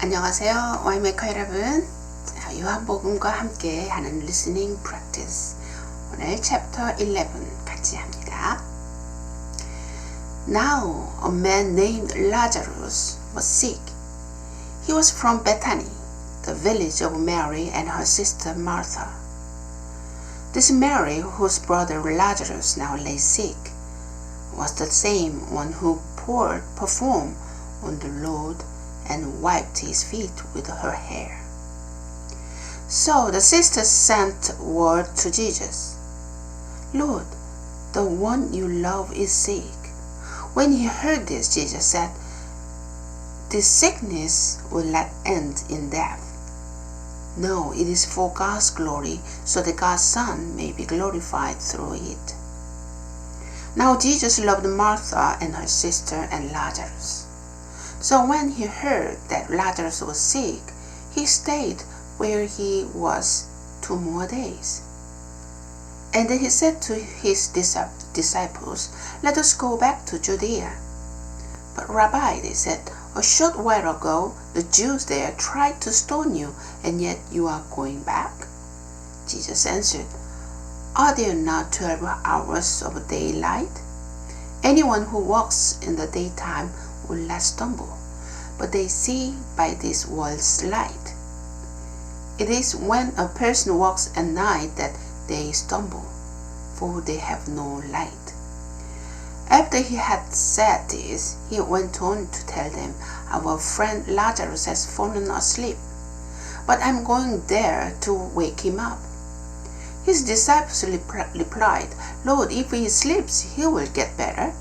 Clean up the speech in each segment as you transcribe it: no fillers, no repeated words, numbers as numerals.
안녕하세요. 와인메이커 여러분. 요한복음과 함께 하는 listening practice. 오늘 chapter 11 같이 합니다. Now a man named Lazarus was sick. He was from Bethany, the village of Mary and her sister Martha. This Mary, whose brother Lazarus now lay sick, was the same one who poured perfume on the Lord and wiped his feet with her hair. So the sisters sent word to Jesus, Lord, the one you love is sick. When he heard this, Jesus said, this sickness will not end in death. No, it is for God's glory, so that God's Son may be glorified through it. Now Jesus loved Martha and her sister and Lazarus. So when he heard that Lazarus was sick, he stayed where he was 2 more days. And then he said to his disciples, let us go back to Judea. But Rabbi, they said, a short while ago the Jews there tried to stone you, and yet you are going back? Jesus answered, are there not 12 hours of daylight? Anyone who walks in the daytime will not stumble, but they see by this world's light. It is when a person walks at night that they stumble, for they have no light. After he had said this, he went on to tell them, our friend Lazarus has fallen asleep, but I am going there to wake him up. His disciples replied, Lord, if he sleeps, he will get better.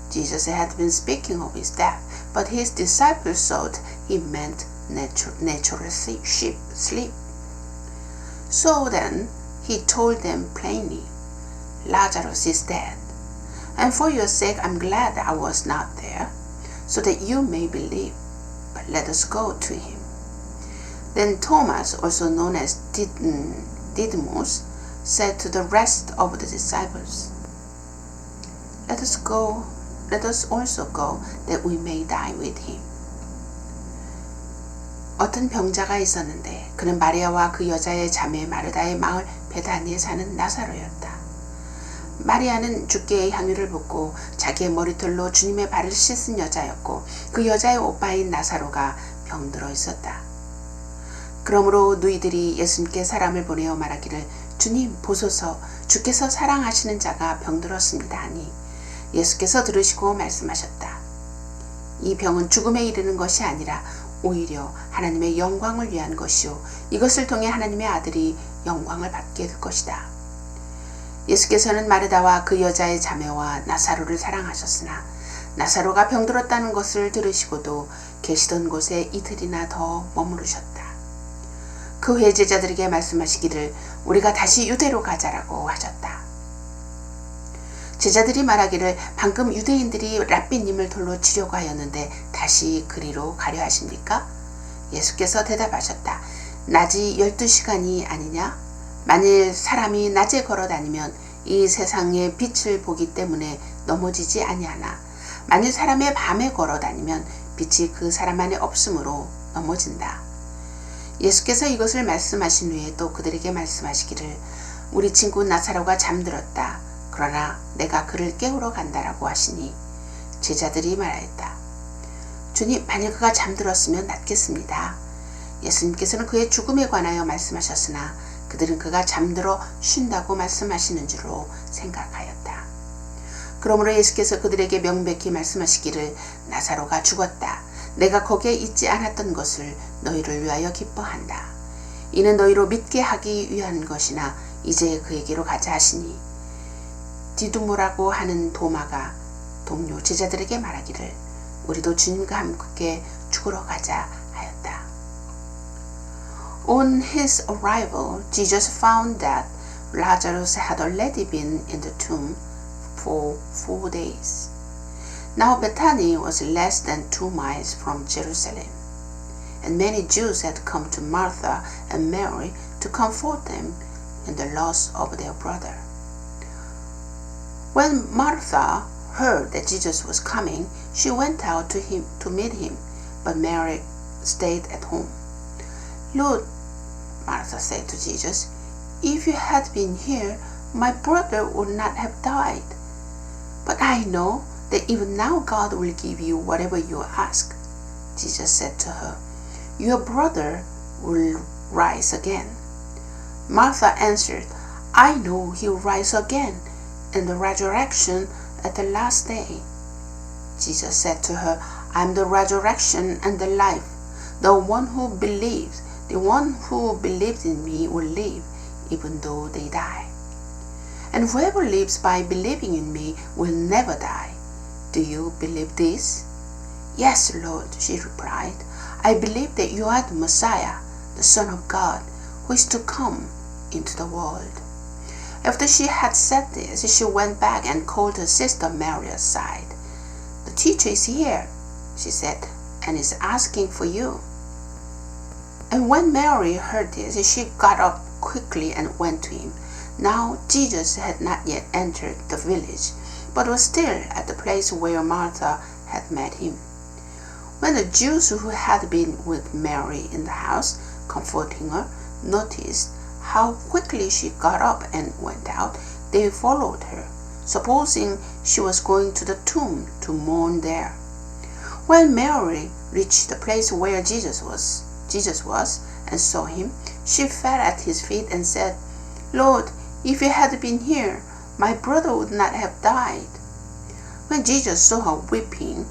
Jesus had been speaking of his death, but his disciples thought he meant natural sleep. So then he told them plainly, Lazarus is dead, and for your sake I am glad I was not there, so that you may believe. But let us go to him. Then Thomas, also known as Didymus, said to the rest of the disciples, Let us also go, that we may die with him. 어떤 병자가 있었는데 그는 마리아와 그 여자의 자매 마르다의 마을 베다니에 사는 나사로였다. 마리아는 주께의 향유를 붓고 자기의 머리털로 주님의 발을 씻은 여자였고, 그 여자의 오빠인 나사로가 병들어 있었다. 그러므로 누이들이 예수님께 사람을 보내어 말하기를, 주님 보소서, 주께서 사랑하시는 자가 병들었습니다 하니, 예수께서 들으시고 말씀하셨다. 이 병은 죽음에 이르는 것이 아니라 오히려 하나님의 영광을 위한 것이요, 이것을 통해 하나님의 아들이 영광을 받게 될 것이다. 예수께서는 마르다와 그 여자의 자매와 나사로를 사랑하셨으나 나사로가 병들었다는 것을 들으시고도 계시던 곳에 이틀이나 더 머무르셨다. 그 후에 제자들에게 말씀하시기를, 우리가 다시 유대로 가자라고 하셨다. 제자들이 말하기를, 방금 유대인들이 랍비님을 돌로 치려고 하였는데 다시 그리로 가려 하십니까? 예수께서 대답하셨다. 낮이 12시간이 아니냐? 만일 사람이 낮에 걸어 다니면 이 세상의 빛을 보기 때문에 넘어지지 아니하나, 만일 사람의 밤에 걸어 다니면 빛이 그 사람 안에 없으므로 넘어진다. 예수께서 이것을 말씀하신 후에 또 그들에게 말씀하시기를, 우리 친구 나사로가 잠들었다. 그러나 내가 그를 깨우러 간다라고 하시니, 제자들이 말하였다. 주님, 만일 그가 잠들었으면 낫겠습니다. 예수님께서는 그의 죽음에 관하여 말씀하셨으나 그들은 그가 잠들어 쉰다고 말씀하시는 줄로 생각하였다. 그러므로 예수께서 그들에게 명백히 말씀하시기를, 나사로가 죽었다. 내가 거기에 있지 않았던 것을 너희를 위하여 기뻐한다. 이는 너희로 믿게 하기 위한 것이나 이제 그에게로 가자 하시니, 디두모라고 하는 도마가 동료 제자들에게 말하기를, 우리도 주님과 함께 죽으러 가자 하였다. On his arrival, Jesus found that Lazarus had already been in the tomb for 4 days. Now Bethany was less than 2 miles from Jerusalem, and many Jews had come to Martha and Mary to comfort them in the loss of their brother. When Martha heard that Jesus was coming, she went out to meet him, but Mary stayed at home. Lord, Martha said to Jesus, if you had been here, my brother would not have died. But I know that even now God will give you whatever you ask. Jesus said to her, your brother will rise again. Martha answered, I know he will rise again in the resurrection at the last day. Jesus said to her, I am the resurrection and the life. The one who believes in me will live even though they die. And whoever lives by believing in me will never die. Do you believe this? Yes, Lord, she replied. I believe that you are the Messiah, the Son of God, who is to come into the world. After she had said this, she went back and called her sister Mary aside. The teacher is here, she said, and is asking for you. And when Mary heard this, she got up quickly and went to him. Now Jesus had not yet entered the village, but was still at the place where Martha had met him. When the Jews who had been with Mary in the house, comforting her, noticed how quickly she got up and went out, they followed her, supposing she was going to the tomb to mourn there. When Mary reached the place where Jesus was and saw him, she fell at his feet and said, Lord, if you had been here, my brother would not have died. When Jesus saw her weeping,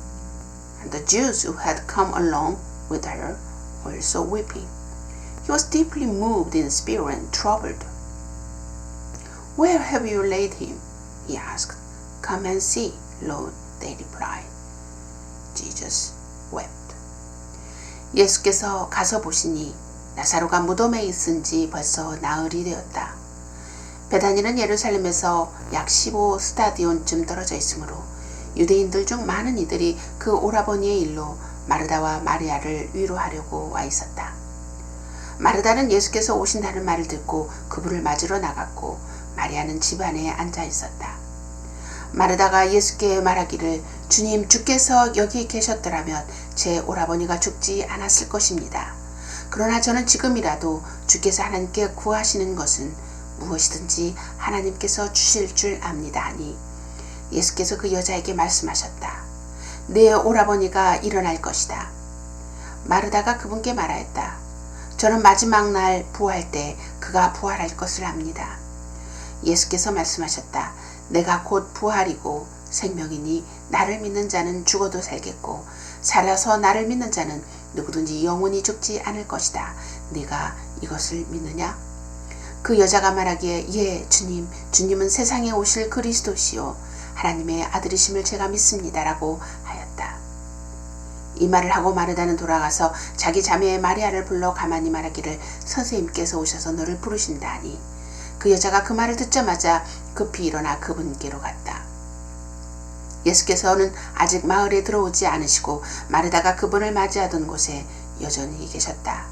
and the Jews who had come along with her also weeping, he was deeply moved in spirit and troubled. Where have you laid him? He asked. Come and see, Lord, they replied. Jesus wept. 예수께서 가서 보시니 나사로가 무덤에 있은 지 벌써 나흘이 되었다. 베다니는 예루살렘에서 약 15스타디온쯤 떨어져 있으므로 유대인들 중 많은 이들이 그 오라버니의 일로 마르다와 마리아를 위로하려고 와 있었다. 마르다는 예수께서 오신다는 말을 듣고 그분을 맞으러 나갔고 마리아는 집 안에 앉아 있었다. 마르다가 예수께 말하기를 주님 주께서 여기 계셨더라면 제 오라버니가 죽지 않았을 것입니다. 그러나 저는 지금이라도 주께서 하나님께 구하시는 것은 무엇이든지 하나님께서 주실 줄 압니다 하니 예수께서 그 여자에게 말씀하셨다. 내 오라버니가 일어날 것이다. 마르다가 그분께 말하였다. 저는 마지막 날 부활 때 그가 부활할 것을 압니다. 예수께서 말씀하셨다. 내가 곧 부활이고 생명이니 나를 믿는 자는 죽어도 살겠고 살아서 나를 믿는 자는 누구든지 영원히 죽지 않을 것이다. 네가 이것을 믿느냐? 그 여자가 말하기에 예 주님, 주님은 세상에 오실 그리스도시요 하나님의 아들이심을 제가 믿습니다 라고 하였다. 이 말을 하고 마르다는 돌아가서 자기 자매 마리아를 불러 가만히 말하기를 선생님께서 오셔서 너를 부르신다 하니 그 여자가 그 말을 듣자마자 급히 일어나 그분께로 갔다. 예수께서는 아직 마을에 들어오지 않으시고 마르다가 그분을 맞이하던 곳에 여전히 계셨다.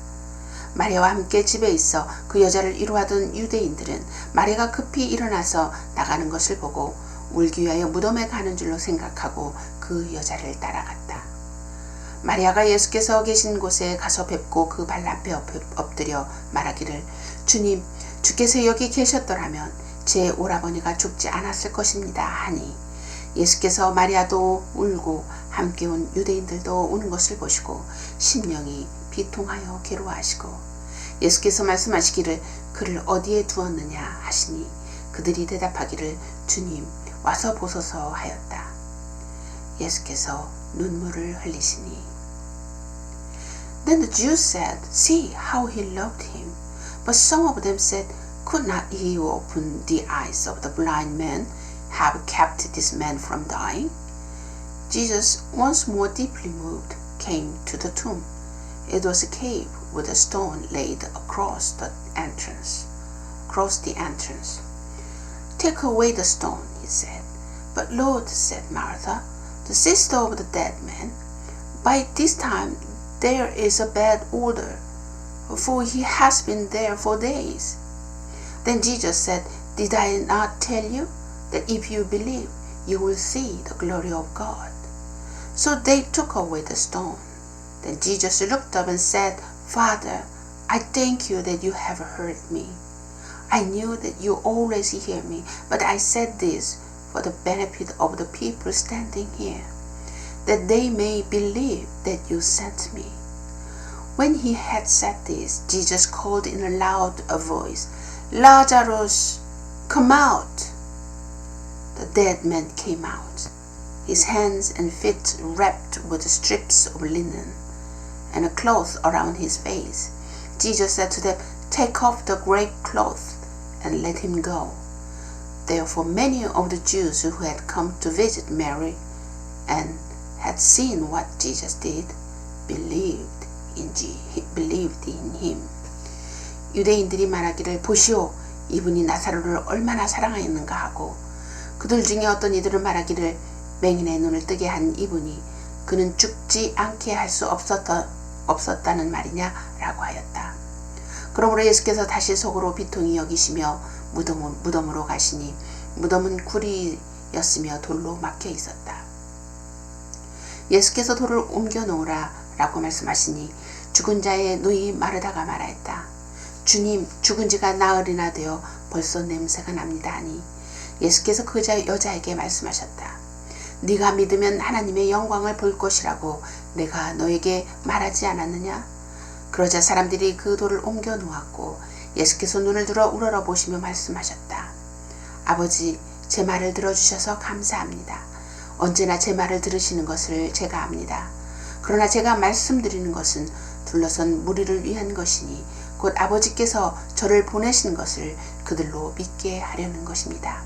마리아와 함께 집에 있어 그 여자를 위로하던 유대인들은 마리아가 급히 일어나서 나가는 것을 보고 울기 위하여 무덤에 가는 줄로 생각하고 그 여자를 따라갔다. 마리아가 예수께서 계신 곳에 가서 뵙고 그 발 앞에 엎드려 말하기를 주님, 주께서 여기 계셨더라면 제 오라버니가 죽지 않았을 것입니다 하니 예수께서 마리아도 울고 함께 온 유대인들도 우는 것을 보시고 심령이 비통하여 괴로워하시고 예수께서 말씀하시기를 그를 어디에 두었느냐 하시니 그들이 대답하기를 주님 와서 보소서 하였다. 예수께서 눈물을 흘리시니 Then the Jews said, See how he loved him. But some of them said, Could not he who opened the eyes of the blind man have kept this man from dying? Jesus, once more deeply moved, came to the tomb. It was a cave with a stone laid across the entrance. Take away the stone, he said. But Lord, said Martha, the sister of the dead man, by this time there is a bad odor, for he has been there for days. Then Jesus said, Did I not tell you that if you believe, you will see the glory of God? So they took away the stone. Then Jesus looked up and said, Father, I thank you that you have heard me. I knew that you always hear me, but I said this for the benefit of the people standing here, that they may believe that you sent me. When he had said this, Jesus called in a loud voice, Lazarus, come out. The dead man came out, his hands and feet wrapped with strips of linen, and a cloth around his face. Jesus said to them, Take off the grave cloth and let him go. Therefore many of the Jews who had come to visit Mary and had seen what Jesus did believed in him. 유대인들이 말하기를 보시오, 이분이 나사로를 얼마나 사랑하였는가 하고, 그들 중에 어떤 이들은 말하기를 맹인의 눈을 뜨게 한 이분이 그는 죽지 않게 할 수 없었다는 말이냐라고 하였다. 그러므로 예수께서 다시 속으로 비통히 여기시며 무덤으로 가시니 무덤은 구리였으며 돌로 막혀 있었다. 예수께서 돌을 옮겨 놓으라 라고 말씀하시니 죽은 자의 누이 마르다가 말하였다. 주님, 죽은 지가 나흘이나 되어 벌써 냄새가 납니다 하니 예수께서 그 여자에게 말씀하셨다. 네가 믿으면 하나님의 영광을 볼 것이라고 내가 너에게 말하지 않았느냐? 그러자 사람들이 그 돌을 옮겨 놓았고 예수께서 눈을 들어 우러러보시며 말씀하셨다. 아버지, 제 말을 들어주셔서 감사합니다. 언제나 제 말을 들으시는 것을 제가 압니다. 그러나 제가 말씀드리는 것은 둘러선 무리를 위한 것이니 곧 아버지께서 저를 보내신 것을 그들로 믿게 하려는 것입니다.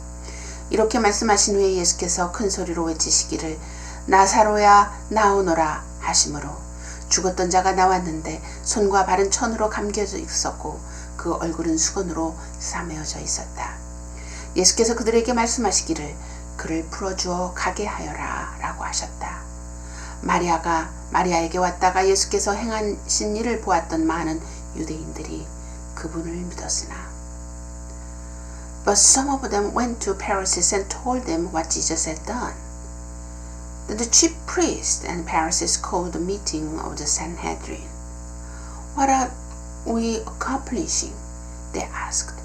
이렇게 말씀하신 후에 예수께서 큰 소리로 외치시기를 나사로야 나오너라 하시므로 죽었던 자가 나왔는데 손과 발은 천으로 감겨져 있었고 그 얼굴은 수건으로 싸매어져 있었다. 예수께서 그들에게 말씀하시기를 그를 풀어주어 가게 하여라 라고 하셨다. 마리아에게 왔다가 예수께서 행하신 일을 보았던 많은 유대인들이 그분을 믿었으나 But some of them went to Pharisees and told them what Jesus had done. Then the chief priests and Pharisees called the meeting of the Sanhedrin. What are we accomplishing? They asked.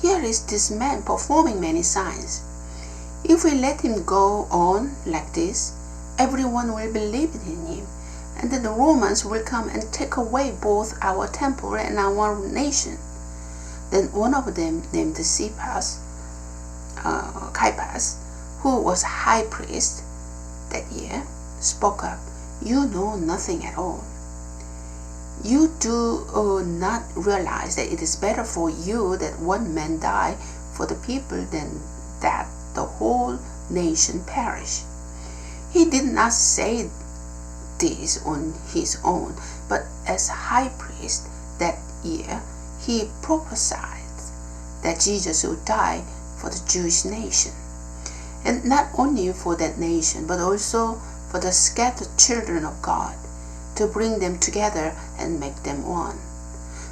Here is this man performing many signs. If we let him go on like this, everyone will believe in him, and then the Romans will come and take away both our temple and our nation. Then one of them, named Caiaphas, who was high priest that year, spoke up. You know nothing at all. You do not realize that it is better for you that one man die for the people than that the whole nation perish. He did not say this on his own, but as high priest that year, he prophesied that Jesus would die for the Jewish nation, and not only for that nation, but also for the scattered children of God, to bring them together and make them one.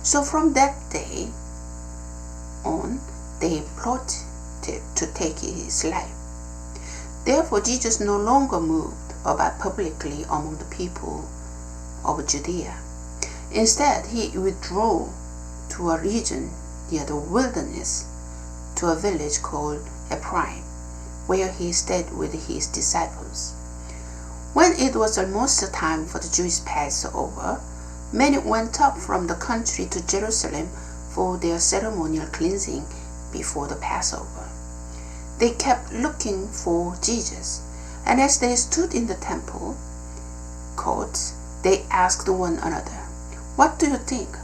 So from that day on, they plotted to take his life. Therefore, Jesus no longer moved about publicly among the people of Judea. Instead, he withdrew to a region near the wilderness, to a village called Ephraim, where he stayed with his disciples. When it was almost time for the Jewish Passover, many went up from the country to Jerusalem for their ceremonial cleansing before the Passover. They kept looking for Jesus, and as they stood in the temple courts, they asked one another, "What do you think?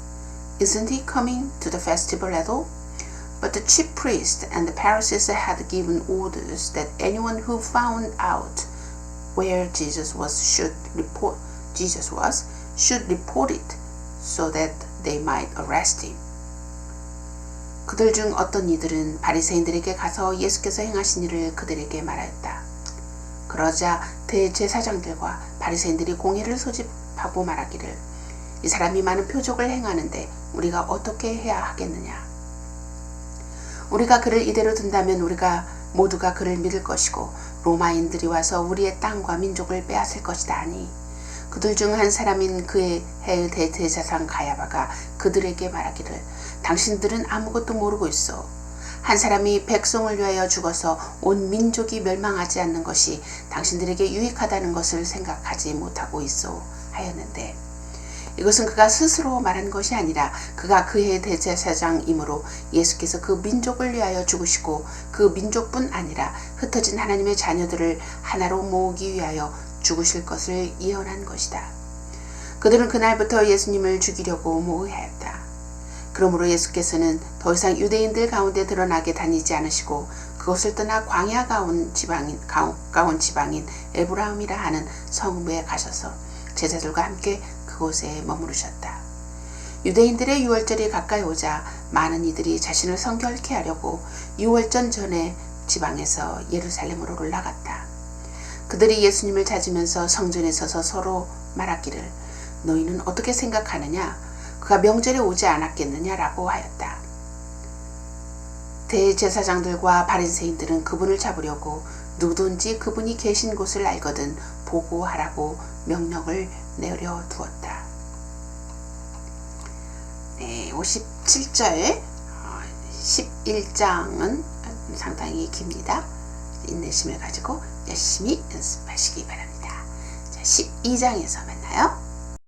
Isn't he coming to the festival at all?" But the chief priests and the Pharisees had given orders that anyone who found out where Jesus was should report it so that they might arrest him. 그들 중 어떤 이들은 바리새인들에게 가서 예수께서 행하신 일을 그들에게 말하였다. 그러자 대제사장들과 바리새인들이 공회를 소집하고 말하기를 이 사람이 많은 표적을 행하는데 우리가 어떻게 해야 하겠느냐? 우리가 그를 이대로 둔다면 우리가 모두가 그를 믿을 것이고 로마인들이 와서 우리의 땅과 민족을 빼앗을 것이다 하니 그들 중 한 사람인 그의 대제사장 가야바가 그들에게 말하기를 당신들은 아무것도 모르고 있어. 한 사람이 백성을 위하여 죽어서 온 민족이 멸망하지 않는 것이 당신들에게 유익하다는 것을 생각하지 못하고 있어 하였는데, 이것은 그가 스스로 말한 것이 아니라 그가 그의 대제사장이므로 예수께서 그 민족을 위하여 죽으시고 그 민족뿐 아니라 흩어진 하나님의 자녀들을 하나로 모으기 위하여 죽으실 것을 예언한 것이다. 그들은 그날부터 예수님을 죽이려고 모의하였다. 그러므로 예수께서는 더 이상 유대인들 가운데 드러나게 다니지 않으시고 그것을 떠나 광야 가운 지방인 에브라임이라 하는 성읍에 가셔서 제자들과 함께 그곳에 머무르셨다. 유대인들의 유월절이 가까이 오자 많은 이들이 자신을 성결케 하려고 유월절 전에 지방에서 예루살렘으로 올라갔다. 그들이 예수님을 찾으면서 성전에 서서 서로 말하기를 너희는 어떻게 생각하느냐? 그가 명절에 오지 않았겠느냐라고 하였다. 대제사장들과 바리새인들은 그분을 잡으려고 누구든지 그분이 계신 곳을 알거든 보고하라고 명령을 내려두었다. 네, 57절 11장은 상당히 깁니다. 인내심을 가지고 열심히 연습하시기 바랍니다. 자, 12장에서 만나요.